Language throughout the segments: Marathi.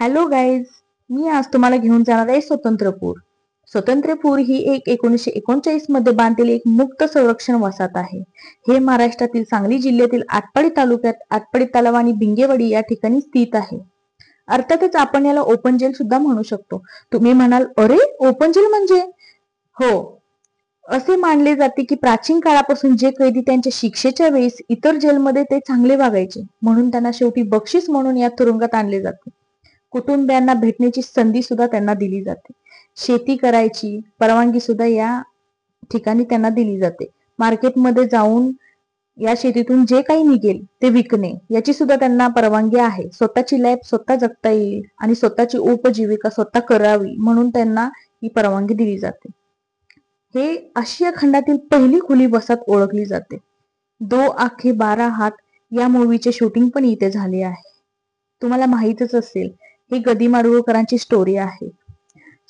हॅलो गाईज, मी आज तुम्हाला घेऊन जाणार आहे स्वतंत्रपूर. स्वतंत्रपूर ही एक 1939 मध्ये बांधलेली एक मुक्त संरक्षण वसाहत आहे. हे महाराष्ट्रातील सांगली जिल्ह्यातील आटपाडी तालुक्यात आटपाडी तलाव आणि भिंगेवाडी या ठिकाणी स्थित आहे. अर्थातच आपण याला ओपन जेल सुद्धा म्हणू शकतो. तुम्ही म्हणाल, अरे ओपन जेल म्हणजे? हो, असे मानले जाते की प्राचीन काळापासून जे कैदी त्यांच्या शिक्षेच्या वेळेस इतर जेलमध्ये ते चांगले वागायचे, म्हणून त्यांना शेवटी बक्षीस म्हणून या तुरुंगात आणले जाते. कुटुंबियांना भेटण्याची संधी सुद्धा त्यांना दिली जाते. शेती करायची परवानगी सुद्धा या ठिकाणी त्यांना दिली जाते. मार्केटमध्ये जाऊन या शेतीतून जे काही निघेल ते विकणे याची सुद्धा त्यांना परवानगी आहे. स्वतःची लाईफ स्वतः जगता येईल आणि स्वतःची उपजीविका स्वतः करावी म्हणून त्यांना ही परवानगी दिली जाते. हे आशिया खंडातील पहिली खुली वसाहत ओळखली जाते. 2 आखे 12 हात या मूवीचे शूटिंग पण इथे झाले आहे. तुम्हाला माहितच असेल, ही गदी माडगुळकरांची स्टोरी आहे.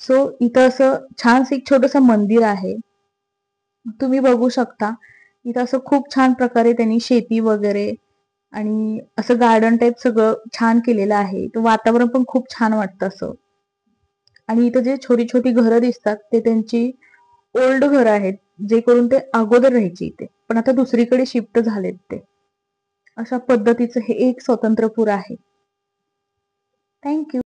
सो इथं असं छान एक छोटस मंदिर आहे, तुम्ही बघू शकता. इथं असं खूप छान प्रकारे त्यांनी शेती वगैरे आणि असं गार्डन टाईप सगळं छान केलेलं आहे. तो वातावरण पण खूप छान वाटतं असं. आणि इथं जे छोटी छोटी घरं दिसतात ते त्यांची ओल्ड घरं आहेत, जे करून ते अगोदर राहायचे इथे, पण आता दुसरीकडे शिफ्ट झालेत ते. अशा पद्धतीचं हे एक स्वतंत्रपूर आहे. थँक्यू.